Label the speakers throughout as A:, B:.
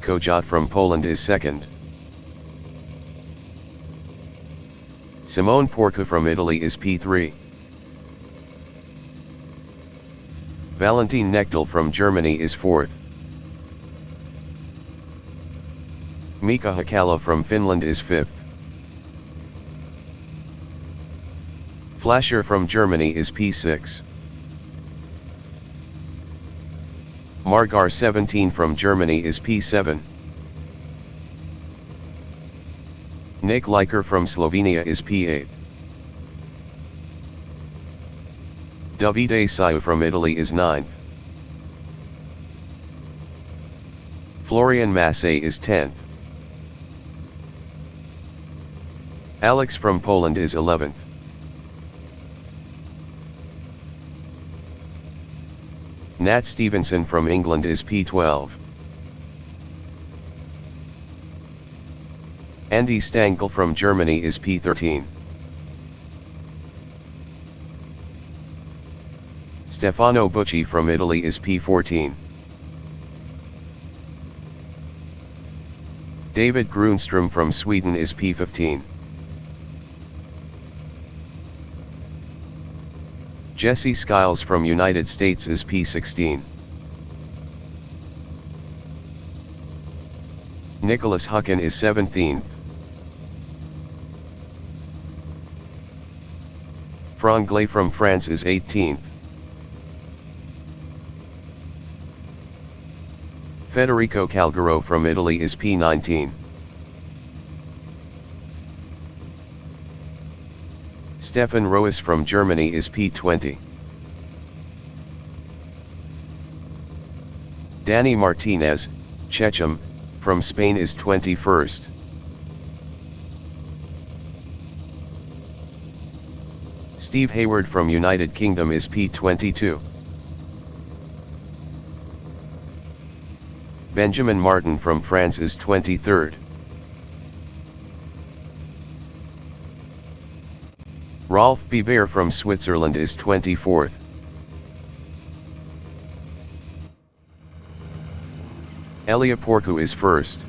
A: Kojot from Poland is second. Simone Porca from Italy is P3. Valentin Nechtel from Germany is fourth. Mika Hakala from Finland is fifth. Flasher from Germany is P6. Margar 17 from Germany is P7. Nick Liker from Slovenia is P8. Davide Siu from Italy is 9th. Florian Massé is 10th. Alex from Poland is 11th. Nat Stevenson from England is P12. Andy Stankel from Germany is P13. Stefano Bucci from Italy is P14. David Grunstrom from Sweden is P15. Jesse Skiles from United States is P16. Nicholas Hucken is 17th. Franglais from France is 18th. Federico Calgaro from Italy is P19. Stefan Roes from Germany is P20. Danny Martinez, Checham, from Spain is 21st. Steve Hayward from United Kingdom is P22. Benjamin Martin from France is 23rd. Rolf Biber from Switzerland is 24th. Elia Porcu is first.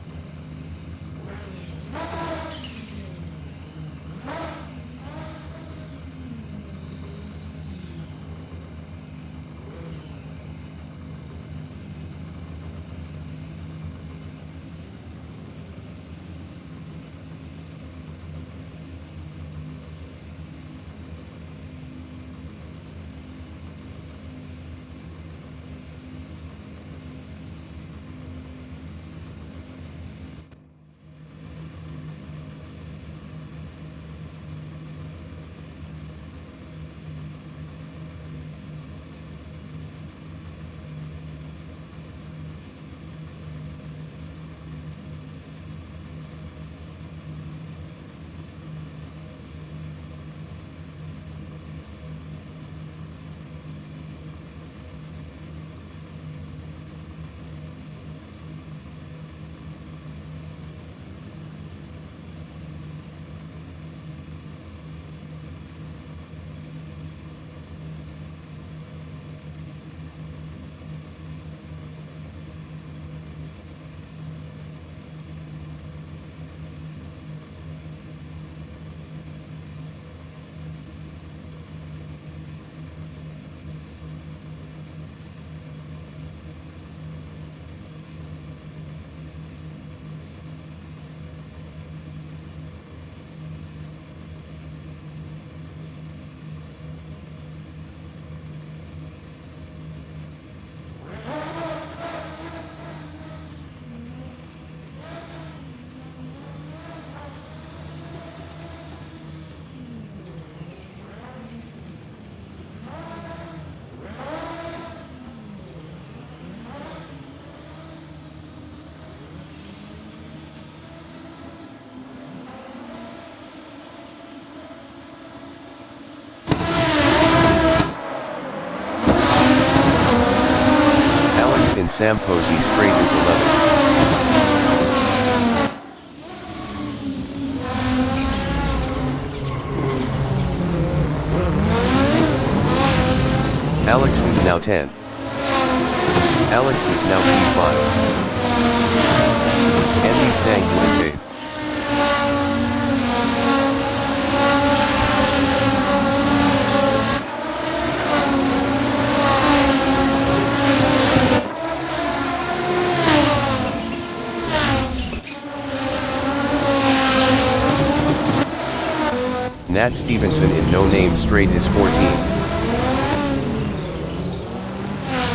A: In Sam Posey straight is 11th. Alex is now 10th. Alex is now P5. Stankel is 8th. Nat Stevenson in No Name Straight is 14th.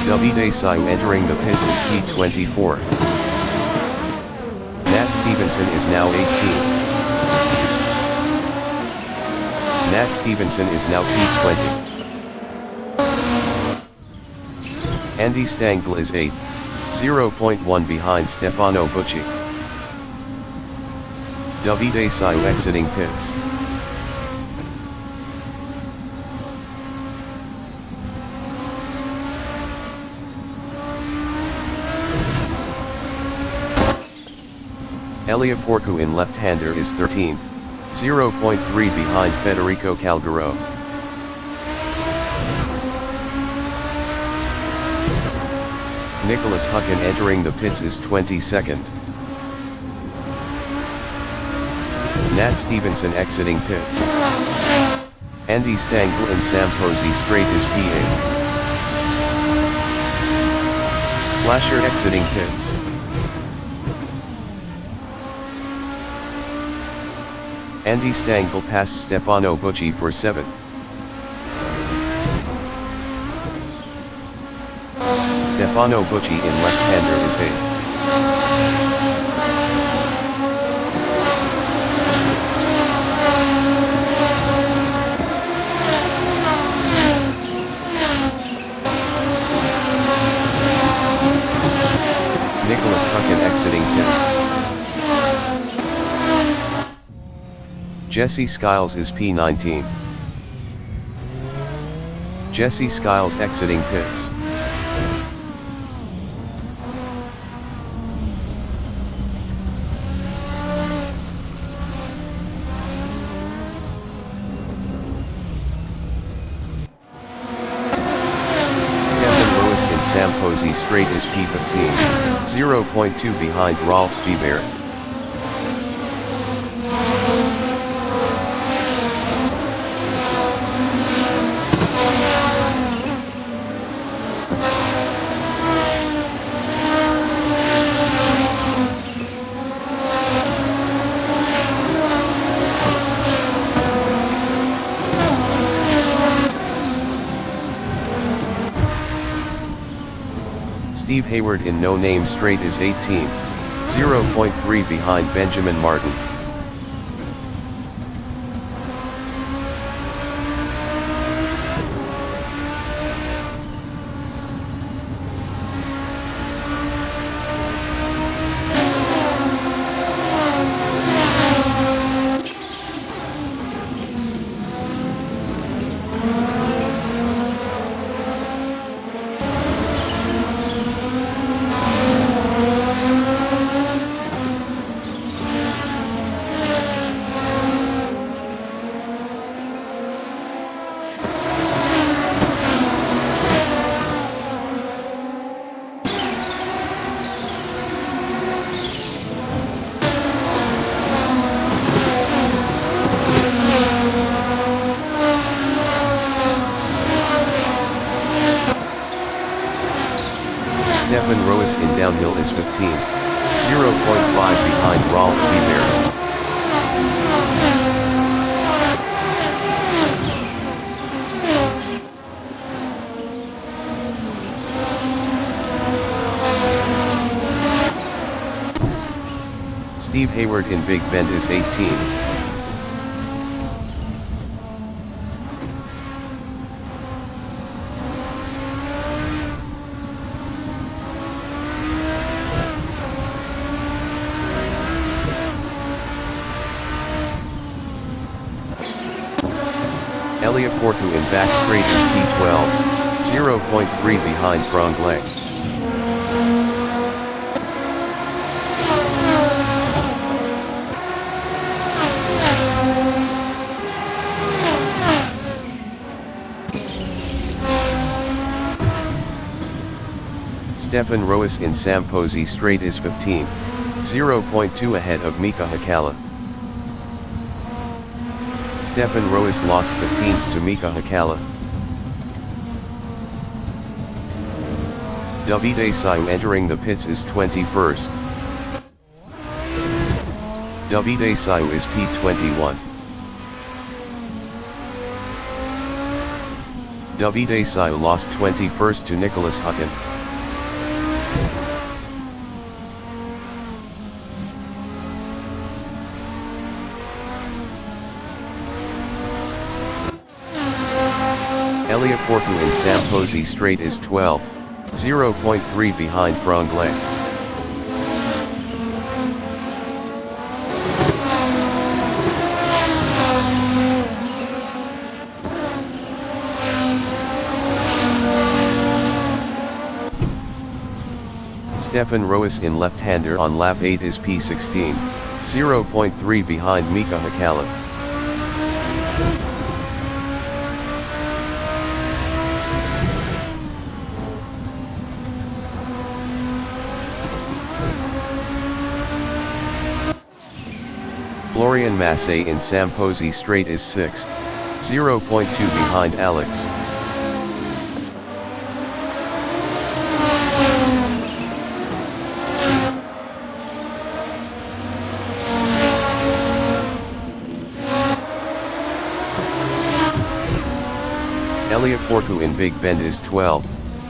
A: Davide Sai entering the pits is P24. Nat Stevenson is now 18th. Nat Stevenson is now P20. Andy Stangl is 8th, 0.1 behind Stefano Bucci. Davide Sai exiting pits. Elia Porcu in left-hander is 13th, 0.3 behind Federico Calgaro. Nicholas Hucken entering the pits is 22nd. Nat Stevenson exiting pits. Andy Stangl and Sam Posey straight is P8. Flasher exiting pits. Andy Stangl passed Stefano Bucci for 7th. Stefano Bucci in left-hander is 8th. Nicholas Hucken exiting pits. Jesse Skiles is P19. Jesse Skiles exiting pits. Stephen Lewis in Sam Posey straight is P15, 0.2 behind Rolf Biber. Steve Hayward in No Name Straight is 18th, 0.3 behind Benjamin Martin. Stefan Roas in downhill is 15th, 0.5 behind Rolf Biber. Steve Hayward in Big Bend is 18th. Elia Porcu in back straight is P12, 0.3 behind Franglais. Stefan Roas in Sam Posey straight is 15th, 0.2 ahead of Mika Hakkala. Stefan Roos lost 15th to Mika Hakkala. Davide Siu entering the pits is 21st. Davide Siu is P21. Davide Siu lost 21st to Nicholas Hucken. Elia Porcu in Samposi Straight is 12th, 0.3 behind Franglais. Stefan Roos in left-hander on lap 8 is P16, 0.3 behind Mika Hakkala. Florian Massey in Samposi Straight is 6th, 0.2 behind Alex. Elia Porcu in Big Bend is 12th,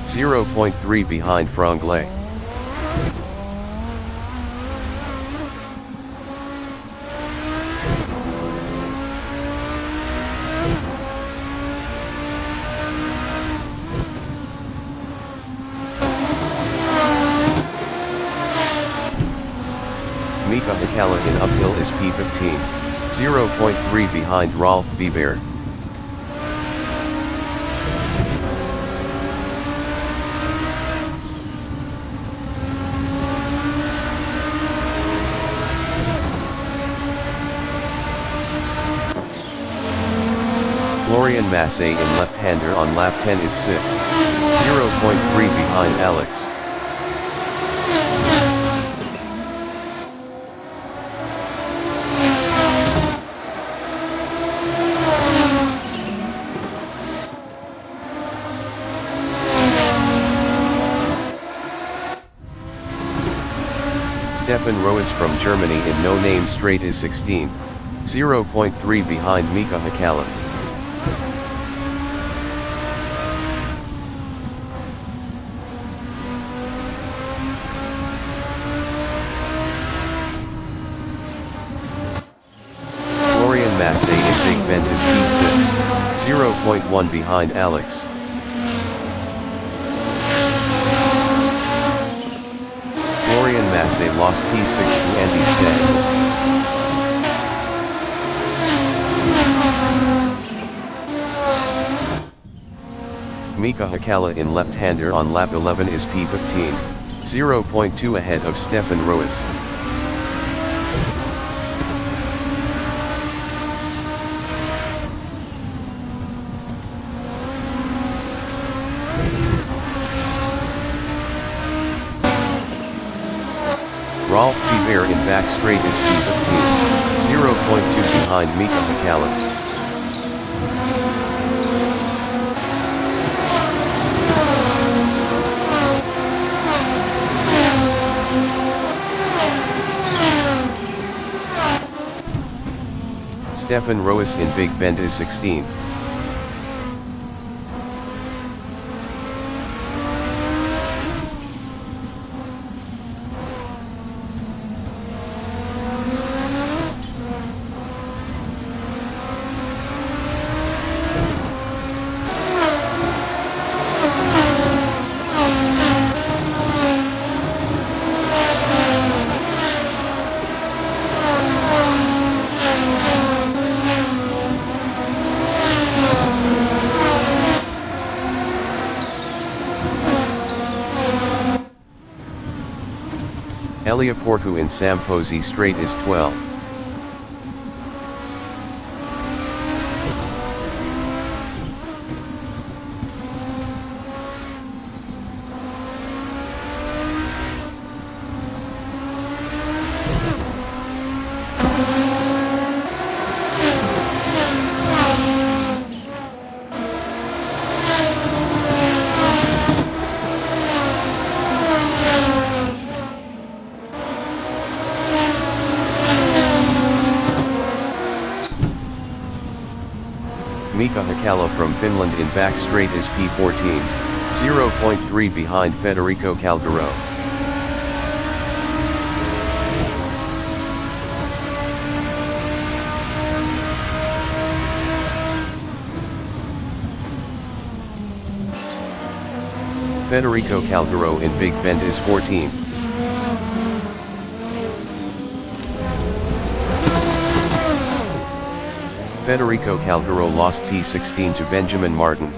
A: 0.3 behind Franglais. Mika Hakkala in uphill is P15, 0.3 behind Rolf Biber. Florian Massey in left-hander on lap 10 is 6th, 0.3 behind Alex. Stefan Roos from Germany in No Name Straight is 16th, 0.3 behind Mika Hakkala. Florian Massey in Big Bend is P6, 0.1 behind Alex. Florian Massey lost P6 to Andy Stang. Mika Hakkala in left-hander on lap 11 is P15, 0.2 ahead of Stefan Roos. Rolf Biber in back straight is P15, 0.2 behind Mika Hakkala. Stefan Roos in Big Bend is 16th. Elia Porcu in Samposi Straight is 12th. Mika Häkkilä from Finland in back straight is P14, 0.3 behind Federico Calgaro. Federico Calgaro in Big Bend is 14th. Federico Calgaro lost P16 to Benjamin Martin.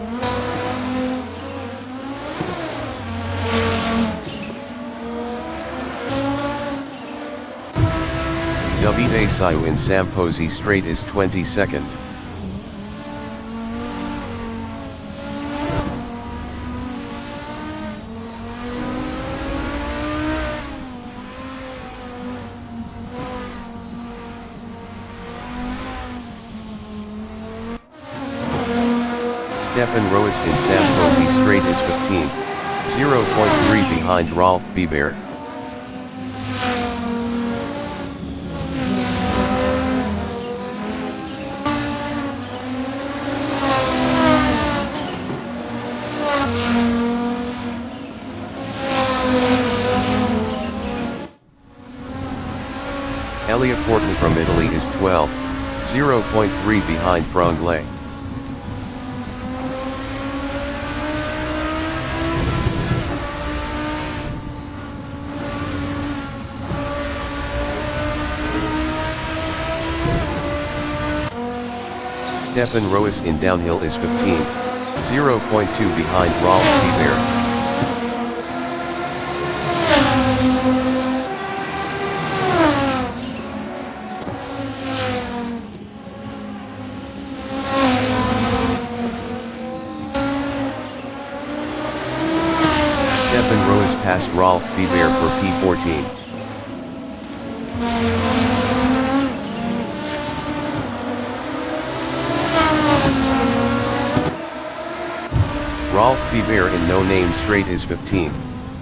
A: Davide Siu in Samposi Straight is 22nd. Stefan Roos in Samposi Straight is 15th, 0.3 behind Rolf Biber. Elia Fortin from Italy is 12th, 0.3 behind Franglais. Stefan Roos in downhill is 15th, 0.2 behind Rolf Biber. Stefan Roos passed Rolf Biber for P14. Rolf Biber in No Name Straight is 15th,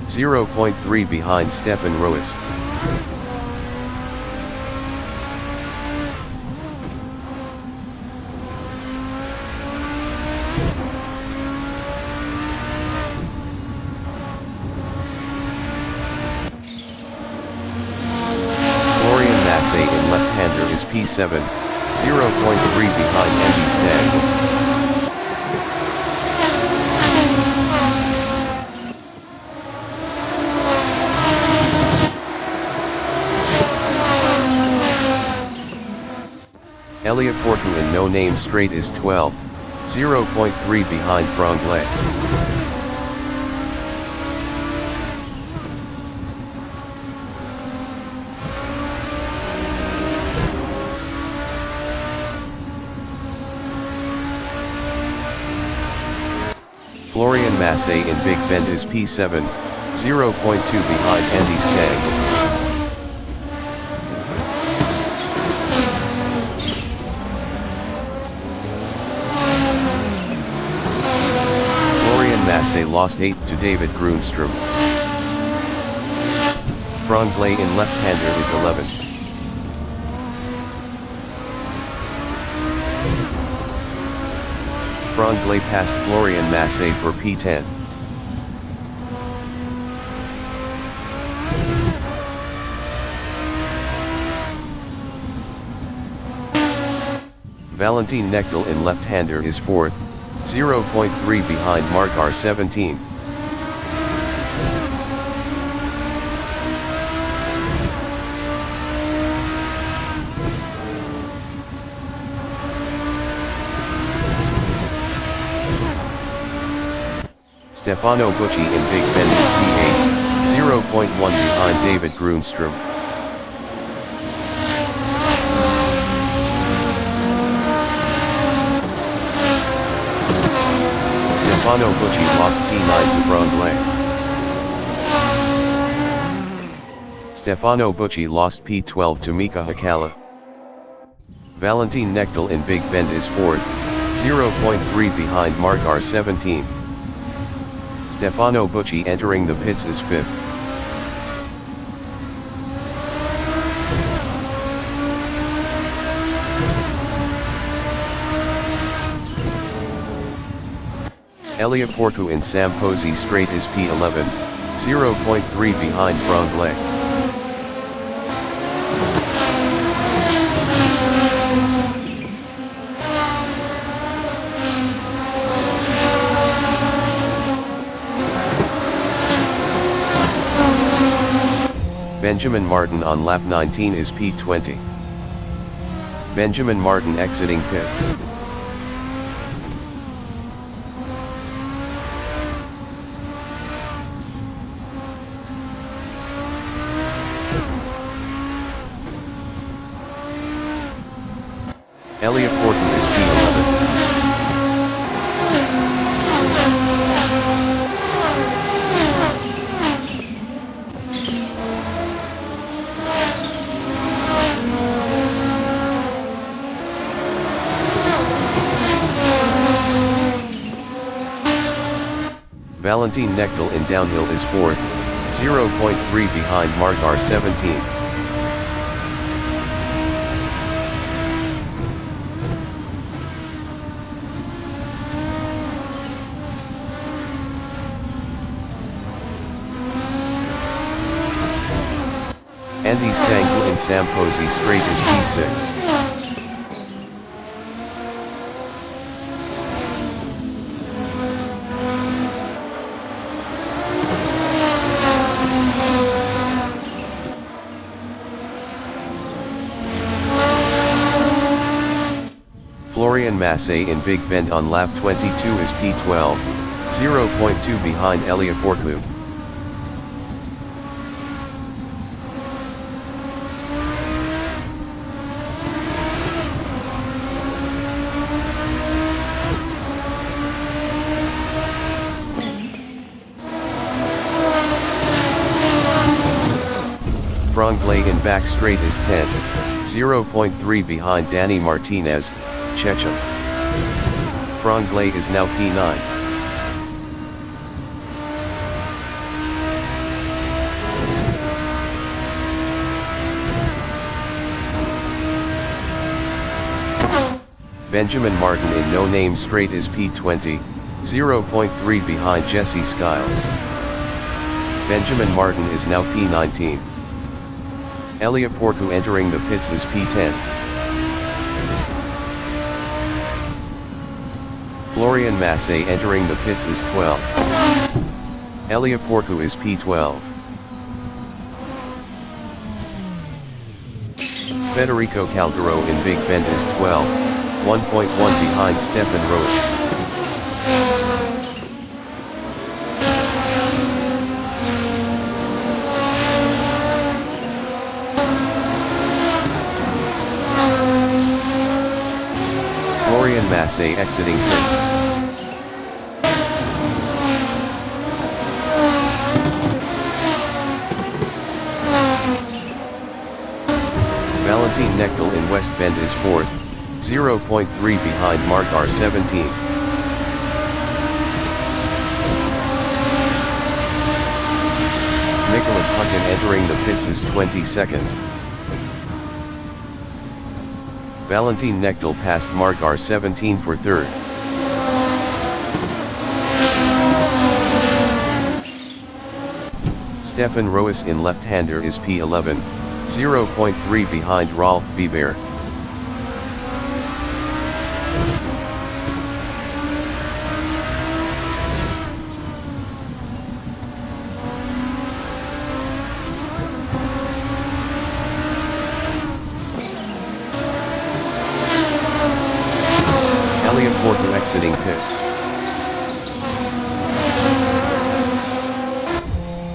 A: 0.3 behind Stefan Roos. Florian Massey in left-hander is P7, 0.3 behind Andy Stagg. Elia Fortin in No Name Straight is 12th, 0.3 behind Franglais. Florian Massey in Big Bend is P7, 0.2 behind Andy Stagg. Massey lost 8th to David Grunstrom. Franglais in left-hander is 11th. Franglais passed Florian Massey for P10. Valentin Knechtel in left-hander is 4th, 0.3 behind Mark R17. Stefano Bucci in Big Bend is P8, 0.1 behind David Grunstrom. Stefano Bucci lost P9 to Franglais. Stefano Bucci lost P12 to Mika Häkkilä. Valentin Knechtel in Big Bend is 4th, 0.3 behind Mark R17. Stefano Bucci entering the pits is 5th. Elia Porcu in Sam Posey straight is P11, 0.3 behind Franglais. Benjamin Martin on lap 19 is P20. Benjamin Martin exiting pits. Elia Porcu is P11. Valentin Knechtel in downhill is 4th, 0.3 behind Margar 17. Andy Stanku in Sam Posey straight is P6. Florian Massey in Big Bend on lap 22 is P12, 0.2 behind Elia Porcu. Franglais in back straight is 10, 0.3 behind Danny Martinez, Chechen. Franglais is now P9. Benjamin Martin in no name straight is P20, 0.3 behind Jesse Skiles. Benjamin Martin is now P19. Elia Porcu entering the pits is P10. Florian Massey entering the pits is 12. Elia Porcu is P12. Federico Calgaro in Big Bend is 12, 1.1 behind Stefan Roos. Massey exiting pits. Valentin Knechtel in West Bend is 4th, 0.3 behind Margar 17. Nicholas Hucken entering the pits is 22nd. Valentin Knechtel passed Margar 17 for 3rd. Stefan Roos in left-hander is P11, 0.3 behind Rolf Biber. Porcu exiting pits.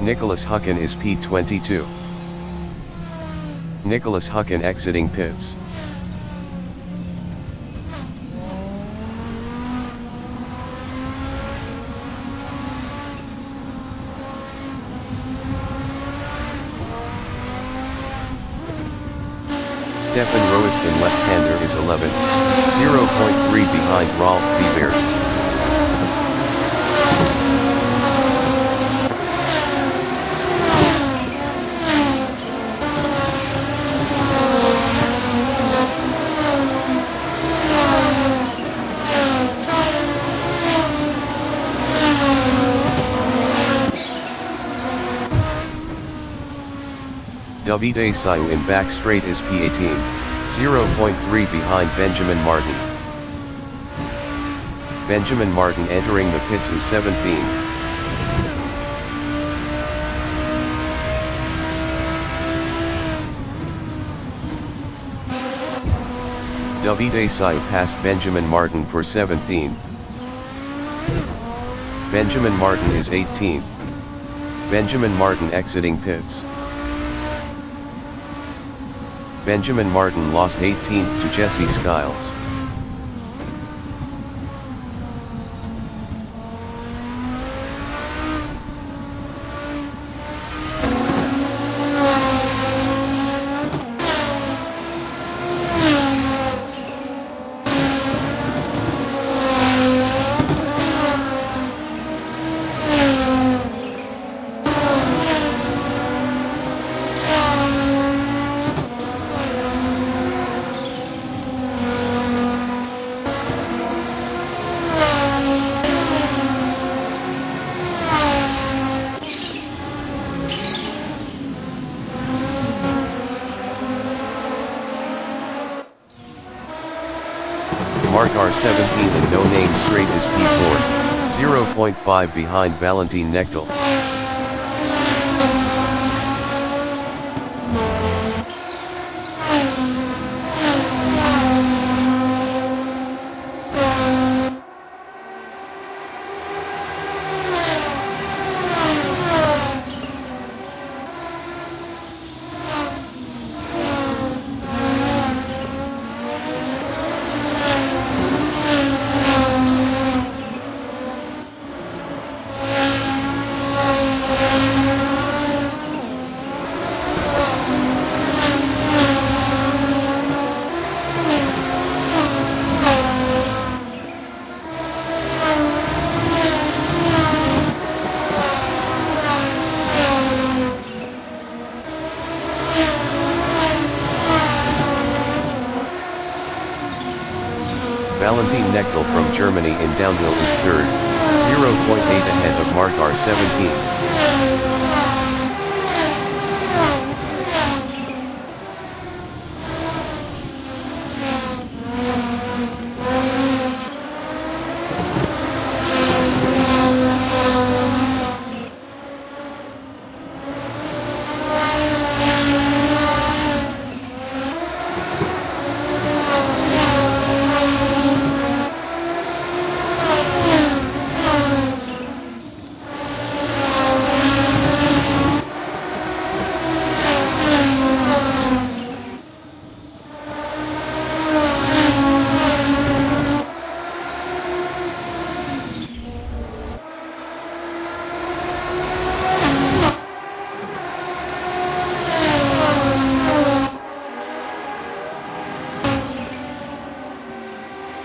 A: Nicholas Hucken is P22. Nicholas Hucken exiting pits. Stefan Roos in left-hander is 11, 0.3 behind Rolf Biber. Davide Siu in back straight is P18, 0.3 behind Benjamin Martin. Benjamin Martin entering the pits is 17. Davide Siu passed Benjamin Martin for 17. Benjamin Martin is 18. Benjamin Martin exiting pits. Benjamin Martin lost 18th to Jesse Skiles. Mark R17 in no-name straight is P4, 0.5 behind Valentin Nechtel. Valentin Nechtel from Germany in downhill is third, 0.8 ahead of Mark R17.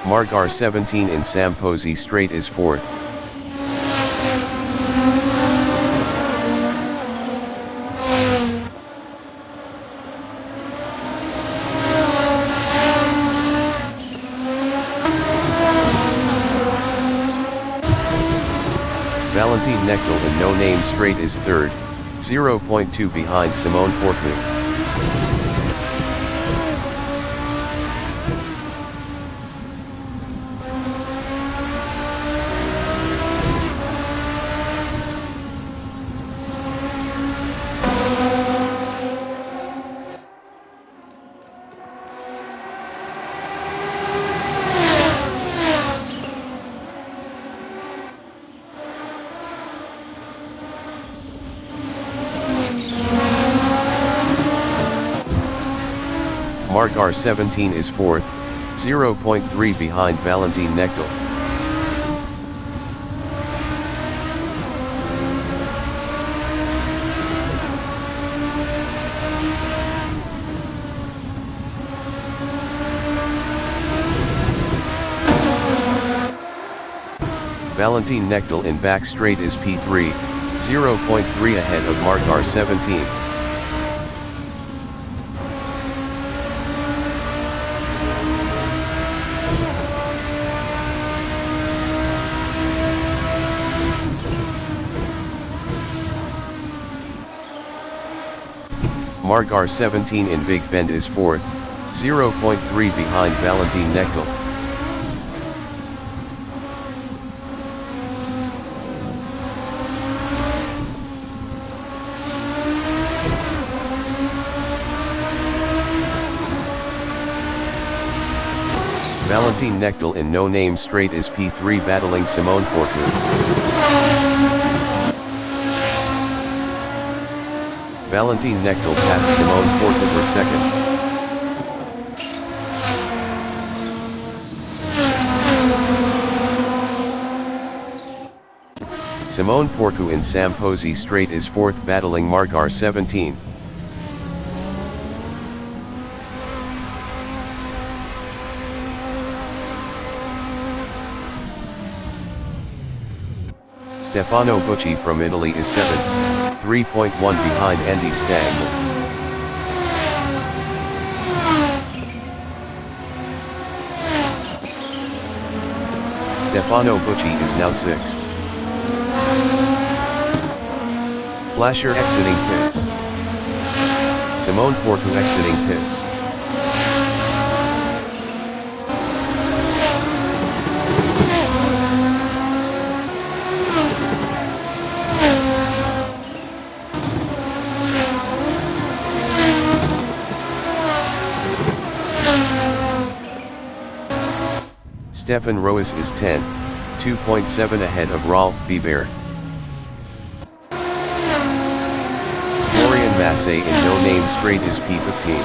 A: Mark R17 in Samposi Straight is fourth. Valentin Nechtel in No Name Straight is third, 0.2 behind Simone Fortune. Mark R17 is fourth, 0.3 behind Valentin Nechtel. Valentin Nechtel in back straight is P3, 0.3 ahead of Mark R17. Margar 17 in Big Bend is 4th, 0.3 behind Valentin Knechtel. Valentin Knechtel in No Name Straight is P3 battling Simone Porcu. Valentin Knechtel passed Simone Porcu for second. Simone Porcu in Sam Posey Straight is 4th battling Margar 17. Stefano Bucci from Italy is 7th, 3.1 behind Andy Stagg. Stefano Bucci is now 6th. Flasher exiting pits. Simone Porcu exiting pits. Stefan Roes is 10, 2.7 ahead of Rolf Biber. Florian Massey in No Name Straight is P15.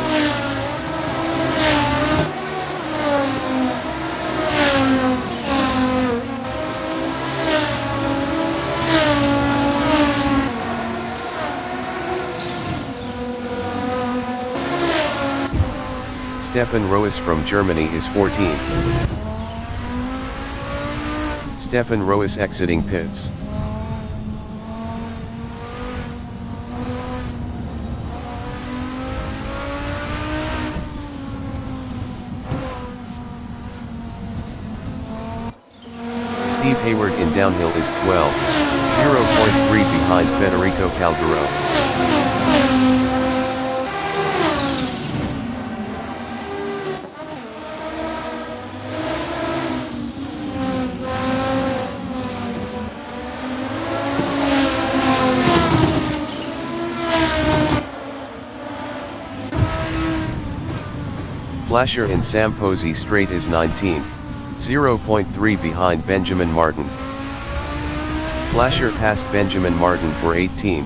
A: Stefan Roes from Germany is 14th. Stefan Roes exiting pits. Steve Hayward in downhill is 12, 0.3 behind Federico Calgaro. Flasher in Sam Posey Straight is 19th, 0.3 behind Benjamin Martin. Flasher passed Benjamin Martin for 18th.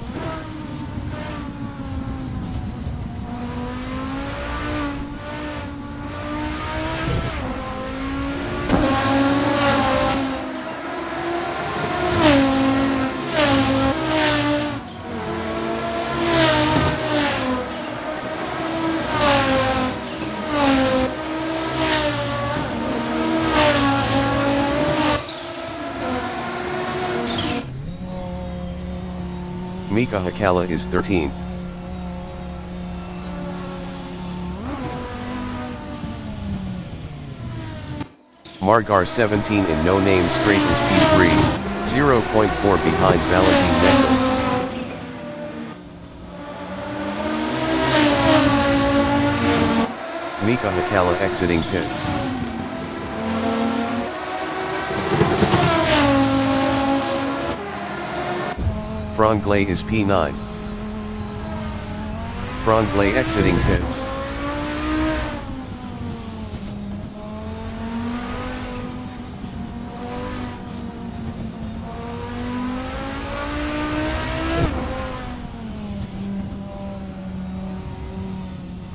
A: Mika Hakkala is 13th. Margar 17 in No Name Straight is P3, 0.4 behind Valentin Knechtel. Mika Hakkala exiting pits. Franglais is P9. Franglais exiting pits.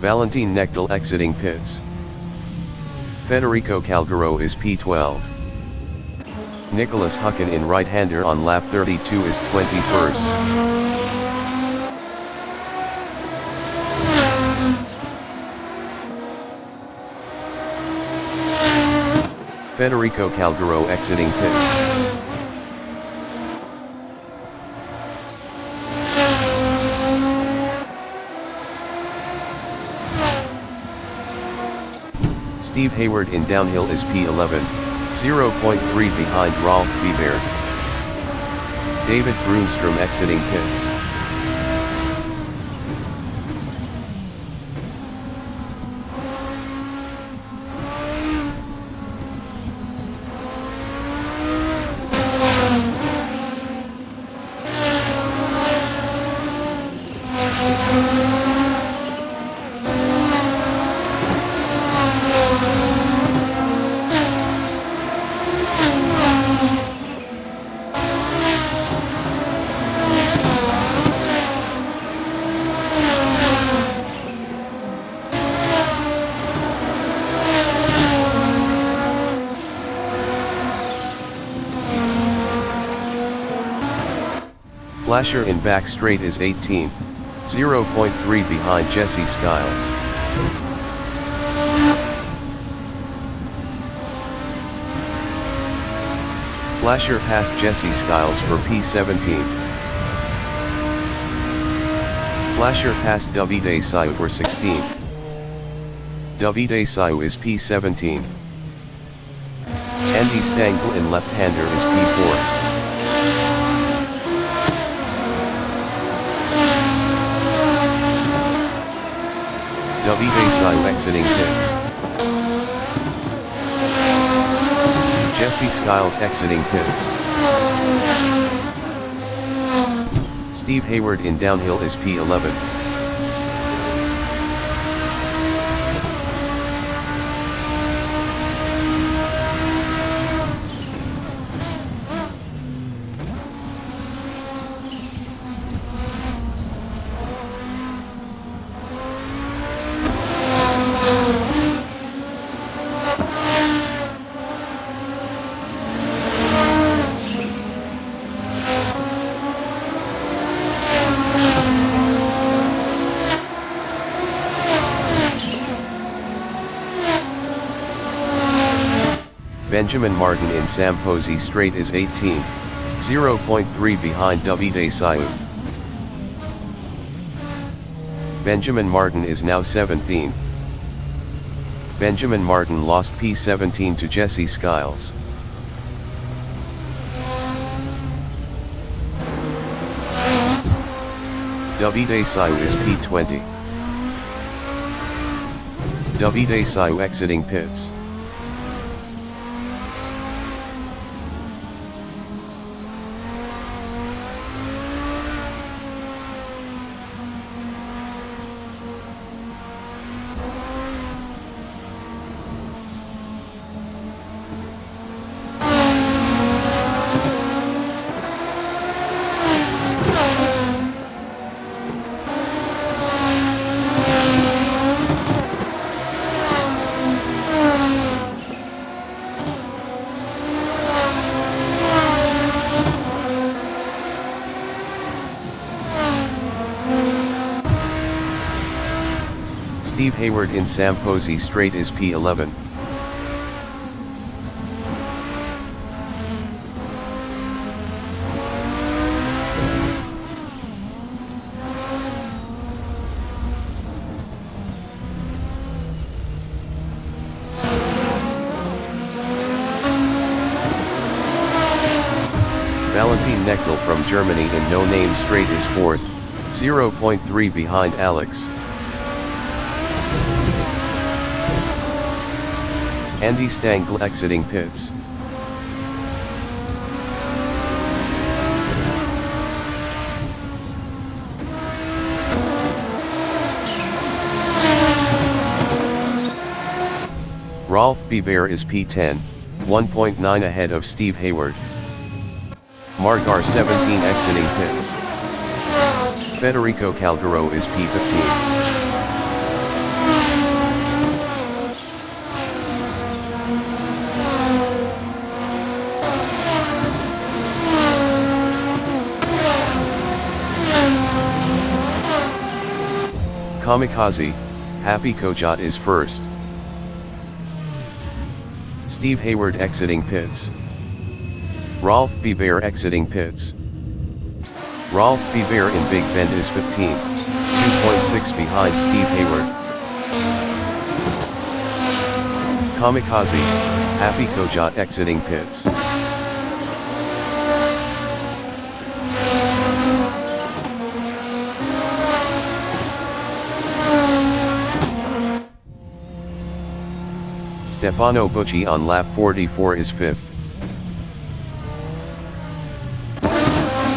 A: Valentin Knechtel exiting pits. Federico Calgaro is P12. Nicholas Hucken in right-hander on lap 32 is 21st. Federico Calgaro exiting pits. Steve Hayward in downhill is P11. 0.3 behind Rolf Biber. David Brunstrom exiting pits. Flasher in back straight is 18, 0.3 behind Jesse Skiles. Flasher passed Jesse Skiles for P17. Flasher passed Davide Sayu for 16. Davide Sayu is P17. Andy Stangl in left-hander is P4. Davide Sayu exiting pits. Jesse Skiles exiting pits. Steve Hayward in downhill is P11. Benjamin Martin in Samposi straight is 18, 0.3 behind Davide Sayu. Benjamin Martin is now 17. Benjamin Martin lost P17 to Jesse Skiles. Davide Sayu is P20. Davide Sayu exiting pits. Steve Hayward in Samposi straight is P11. Valentin Knechtel from Germany in No Name straight is 4th, 0.3 behind Alex. Andy Stangl exiting pits. Rolf Biber is P10, 1.9 ahead of Steve Hayward. Margar 17 exiting pits. Federico Calgaro is P15. Kamikaze, Happy Kojat is first. Steve Hayward exiting pits. Rolf Biber exiting pits. Rolf Biber in Big Bend is 15, 2.6 behind Steve Hayward. Kamikaze, Happy Kojat exiting pits. Stefano Bucci on lap 44 is 5th.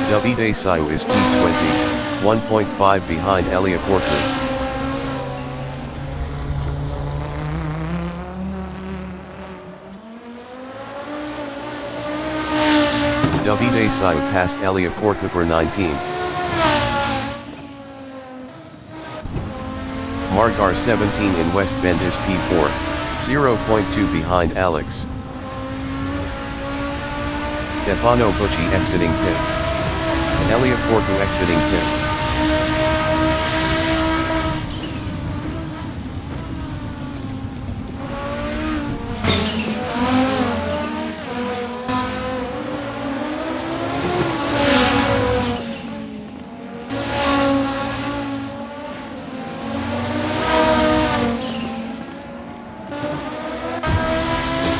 A: Davide Sayu is P20, 1.5 behind Elia Porter. Davide Sayu passed Elia Porter for 19. Margar 17 in West Bend is P4. 0.2 behind Alex. Stefano Bucci exiting pits. and Elia Porto exiting pits.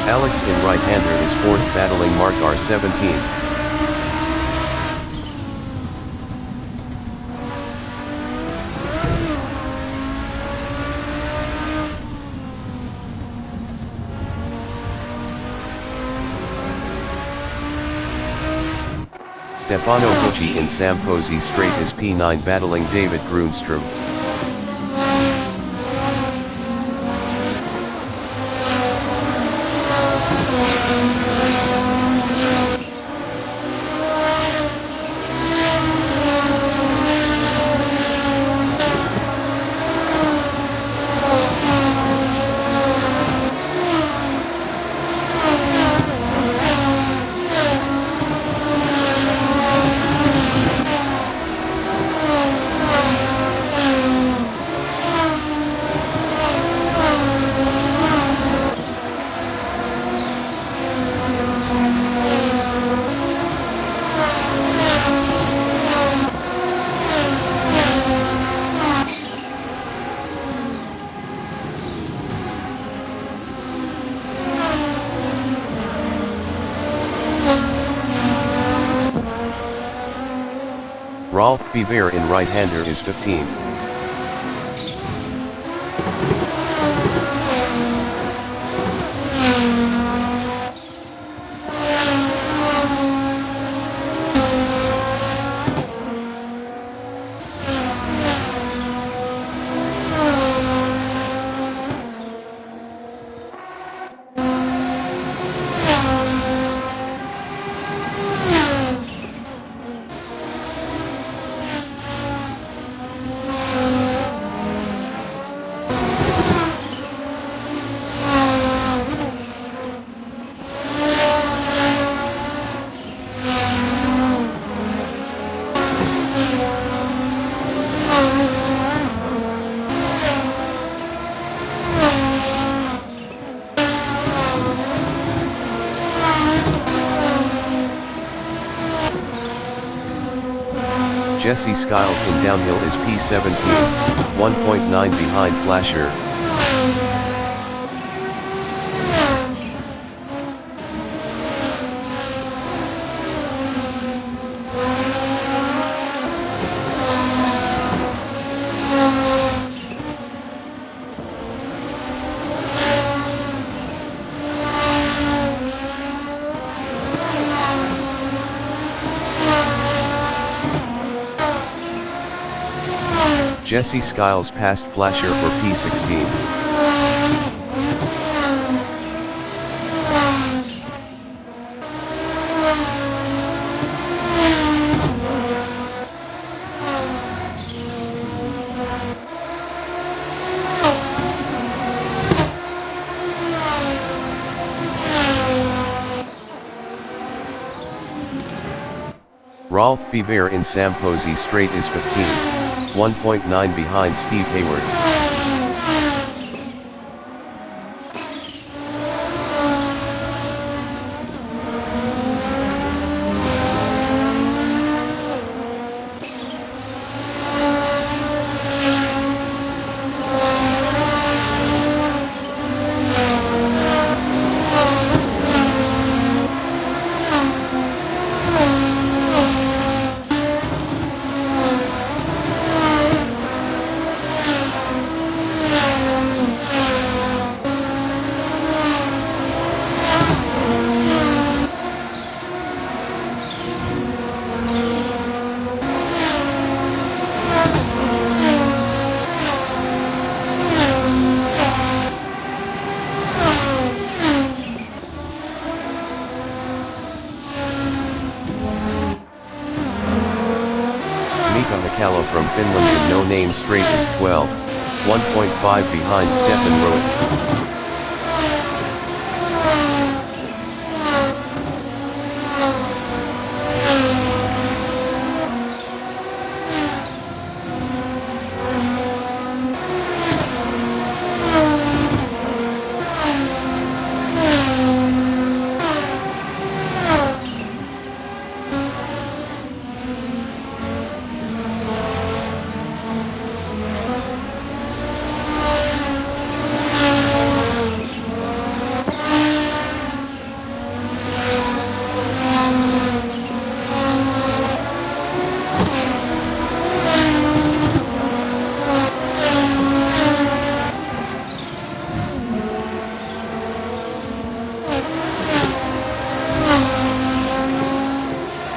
A: Alex in right-hander is fourth, battling Mark R17. Stefano Bucci in Sam Posey straight is P9, battling David Grunstrom. Rolf Bever in right-hander is 15. Jesse Skiles in downhill is P17, 1.9 behind Flasher. Jesse Skiles passed Flasher for P16. Rolf Bever in Sam Posey straight is 15. 1.9 behind Steve Hayward. From Finland in No Name Straight is 12, 1.5 behind Stefan Rose.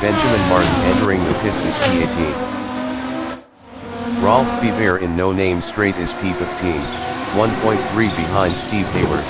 A: Benjamin Martin entering the pits is P18. Rolf Biver in no-name straight is P15, 1.3 behind Steve Hayward.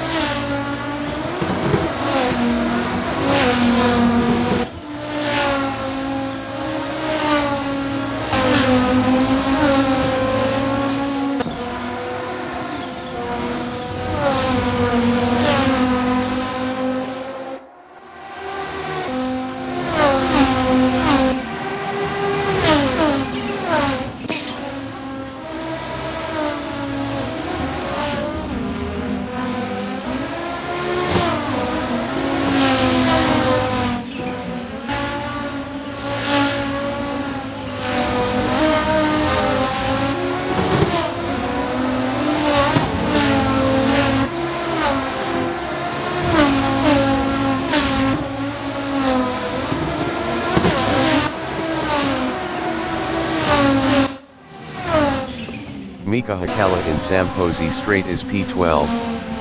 A: Mika Hakkala in Sam Posey straight is P12,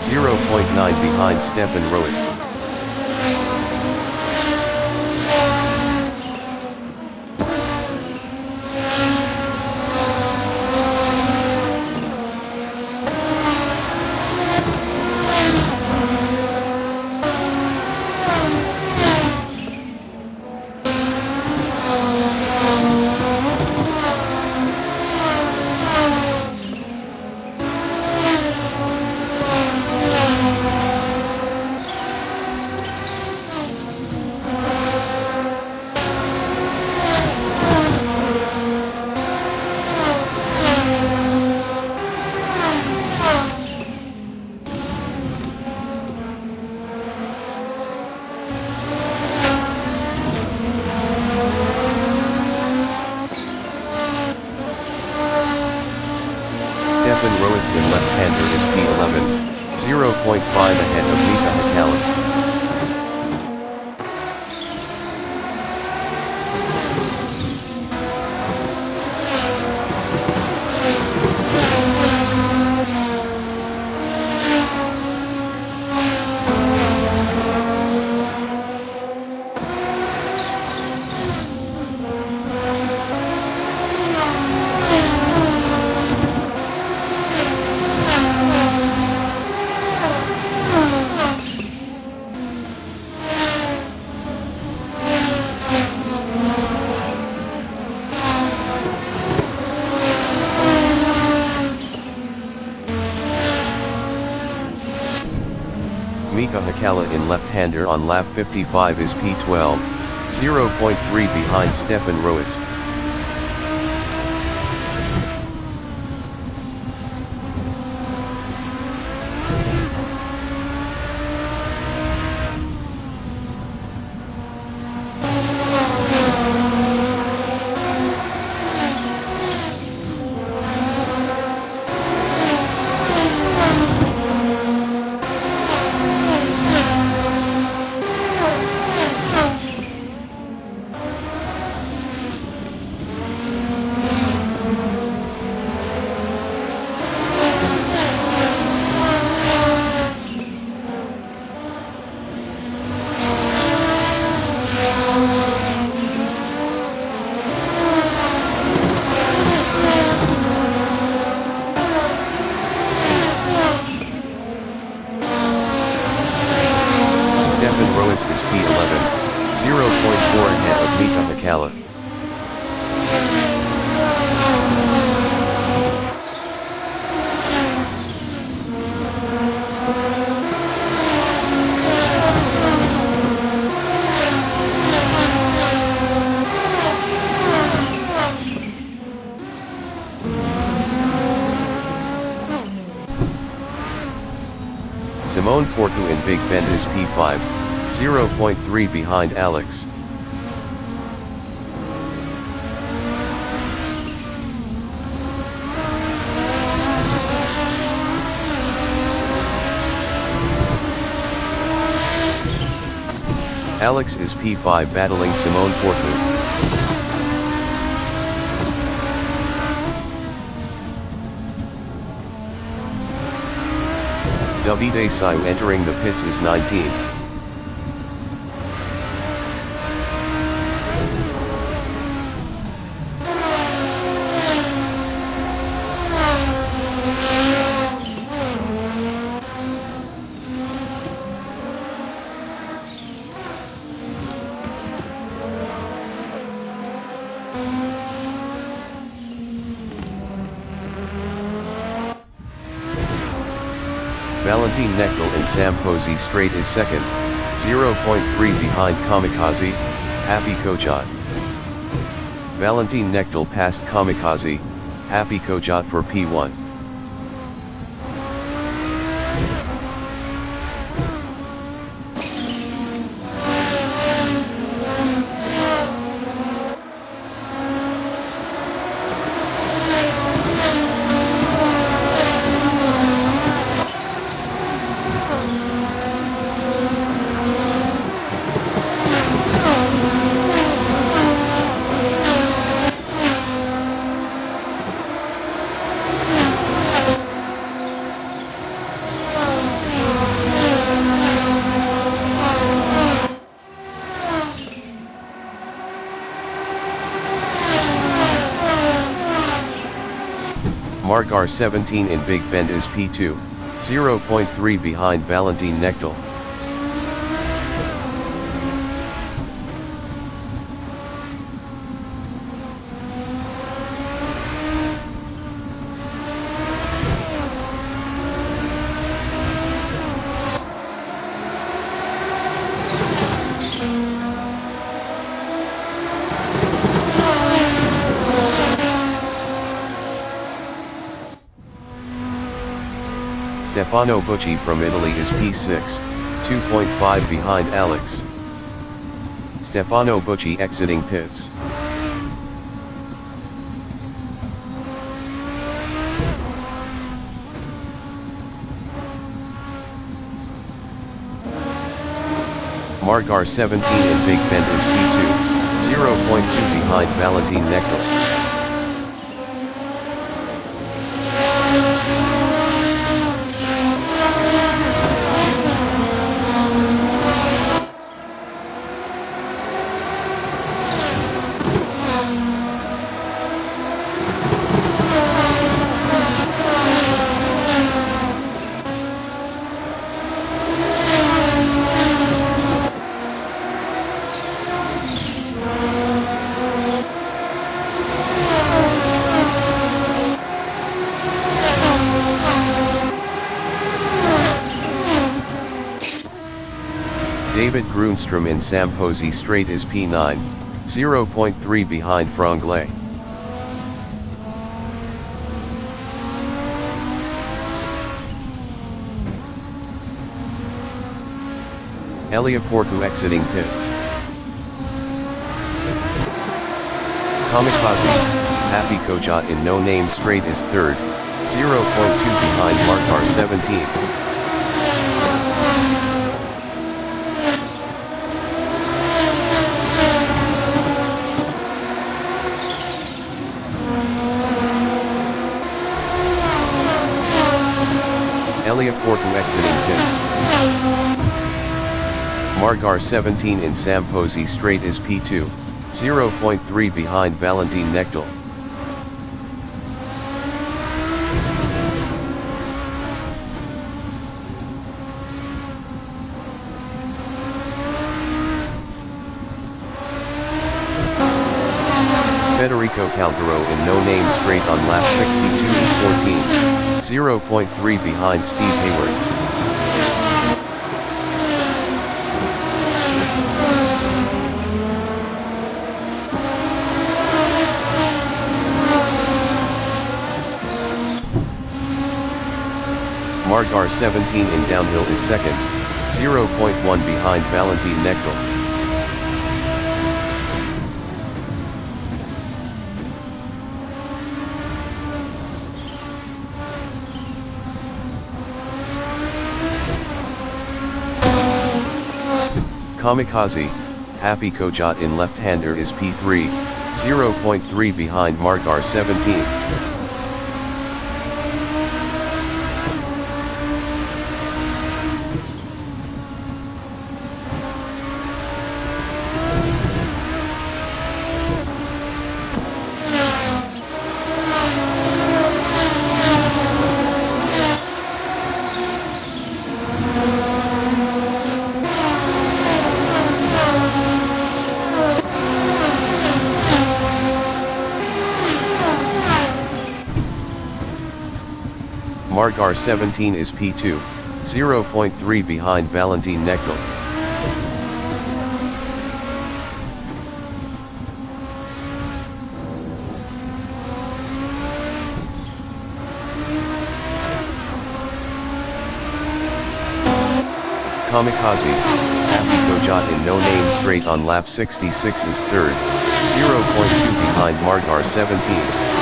A: 0.9 behind Stefan Roes. Stefan Roes in left-hander is P11, 0.5 ahead of Mika Hakkala. Mika Hakkala in left-hander on lap 55 is P12, 0.3 behind Stefan Roes. Stefan Roes is P11, 0.4 ahead of Mika Hakkala. Simone Portu in Big Bend is P5, 0.3 behind Alex. Alex is P5 battling Simone Portu. Davide Sai entering the pits is 19. Valentin Knechtel in Sam Posey straight is second, 0.3 behind Kamikaze, Happy Kojot. Valentin Knechtel passed Kamikaze, Happy Kojot for P1. Margar 17 in Big Bend is P2, 0.3 behind Valentin Knechtel. Stefano Bucci from Italy is P6, 2.5 behind Alex. Stefano Bucci exiting pits. Margar 17 in Big Bend is P2, 0.2 behind Valentin Knechtel. David Grunstrom in Sam Posey straight is P9, 0.3 behind Franglais. Elia Porcu exiting pits. Kamikaze, Happy Kojot in No Name straight is third, 0.2 behind Margar 17. Elia Porcu exiting pits. Margar 17 in Sam Posey straight is P2, 0.3 behind Valentin Knechtel. Federico Calgaro in No Name straight on lap 62 is 14, 0.3 behind Steve Hayward. Margar 17 in downhill is second, 0.1 behind Valentin Knechtel. Kamikaze, Happy Kojot in left-hander is P3, 0.3 behind Margar 17. Margar 17 is P2, 0.3 behind Valentin Knechtel. Kamikaze, Happy Kojot in no name straight on lap 66 is third, 0.2 behind Margar 17.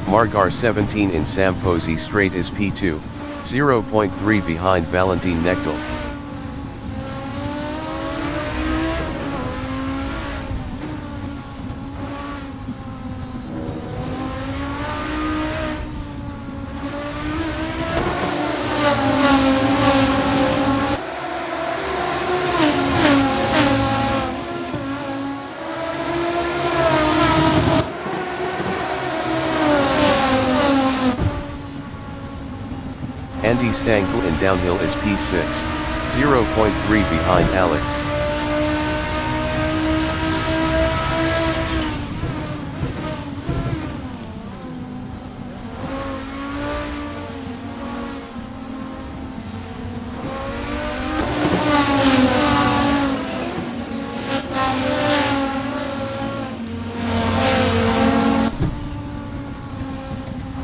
A: Margar 17 in Samposi straight is P2, 0.3 behind Valentin Knechtel. Andy Stankel in downhill is P6, 0.3 behind Alex.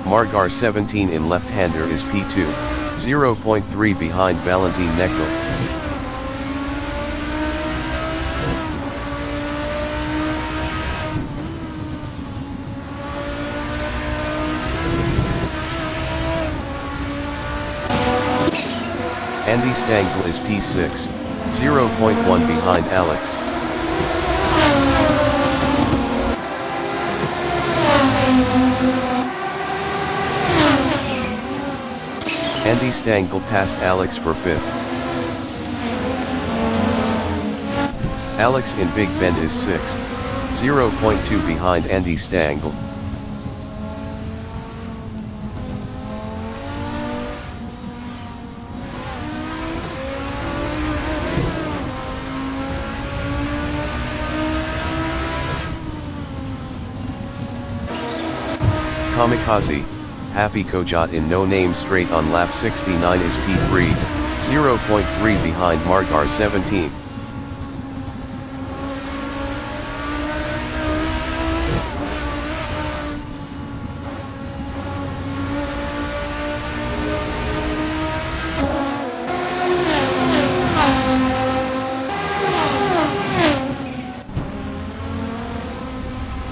A: Margar 17 in left-hander is P2, 0.3 behind Valentin Knechtel. Andy Stankel is P6, 0.1 behind Alex. Andy Stankel passed Alex for 5th. Alex in Big Bend is 6th, 0.2 behind Andy Stankel. Kamikaze, Happy Kojot in no name straight on lap 69 is P3, 0.3 behind Margar 17.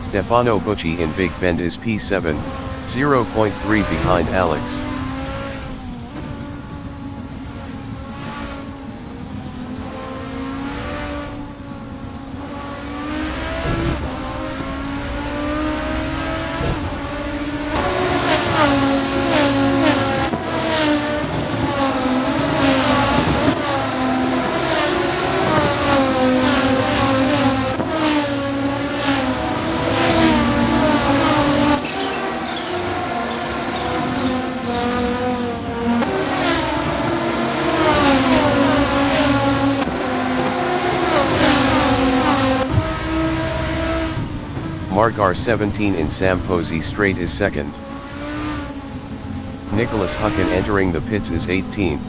A: Stefano Bucci in Big Bend is P7, 0.3 behind Alex. Margar 17 in Samposi straight is 2nd. Nicholas Hucken entering the pits is 18th.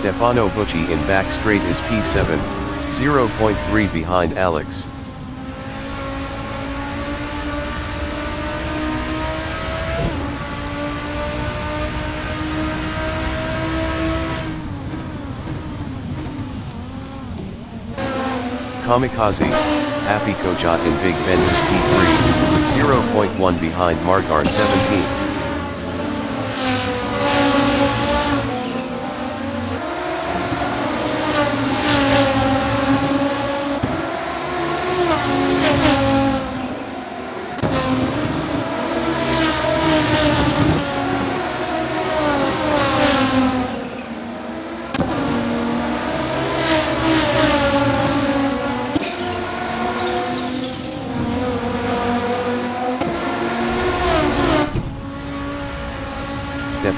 A: Stefano Bucci in back straight is P7, 0.3 behind Alex. Kamikaze, Happy Kojot in Big Bend is P3, 0.1 behind Margar 17.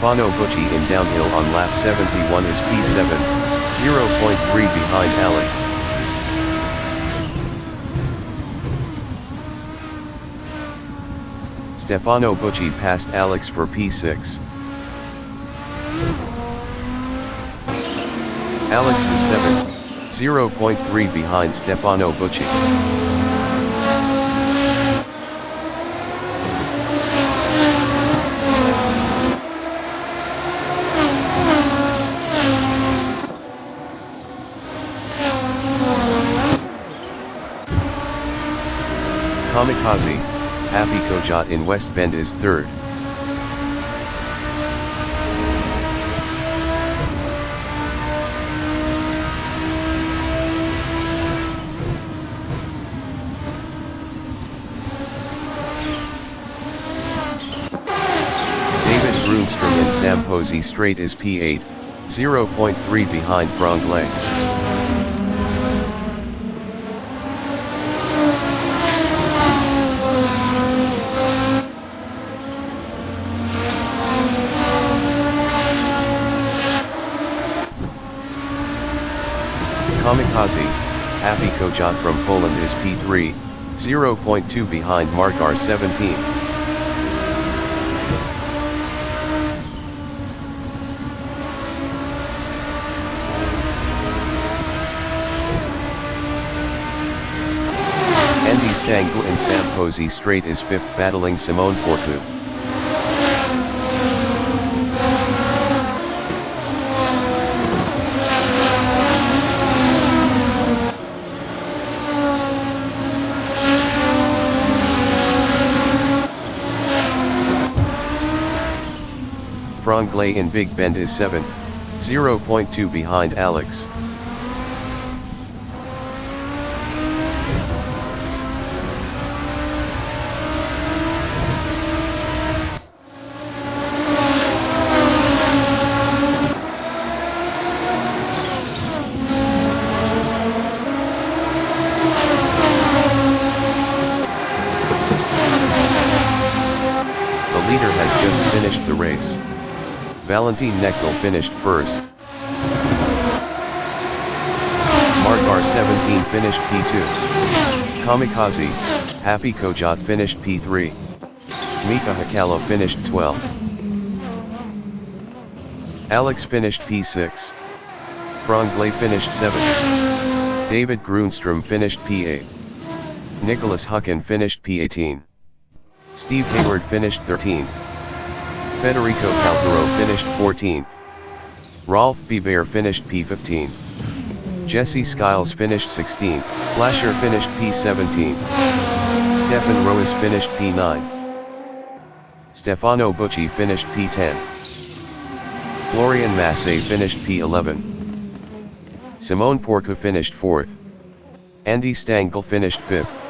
A: Stefano Bucci in downhill on lap 71 is P7, 0.3 behind Alex. Stefano Bucci passed Alex for P6. Alex is 7, 0.3 behind Stefano Bucci. Kamikaze, Happy Kojot in West Bend is 3rd. David Grunstrom in Samposi Straight is P8, 0.3 behind Franglais. Kamikaze, Happy Kojot from Poland is P3, 0.2 behind Mark R17. Andy Stangl in Samposi Straight is 5th battling Simone Porcu. Franglais in Big Bend is 7th, 0.2 behind Alex. The leader has just finished the race. Valentin Knechtel finished 1st. Mark R17 finished P2. Kamikaze, Happy Kojot finished P3. Mika Hakkala finished 12th. Alex finished P6. Franglais finished 7th. David Grunstrom finished P8. Nicholas Hucken finished P18. Steve Hayward finished 13th. Federico Caltero finished 14th. Rolf Biver finished P15. Jesse Skiles finished 16th. Flasher finished P17. Stefan Roas finished P9. Stefano Bucci finished P10. Florian Massey finished P11. Simone Porcu finished 4th. Andy Stangl finished 5th.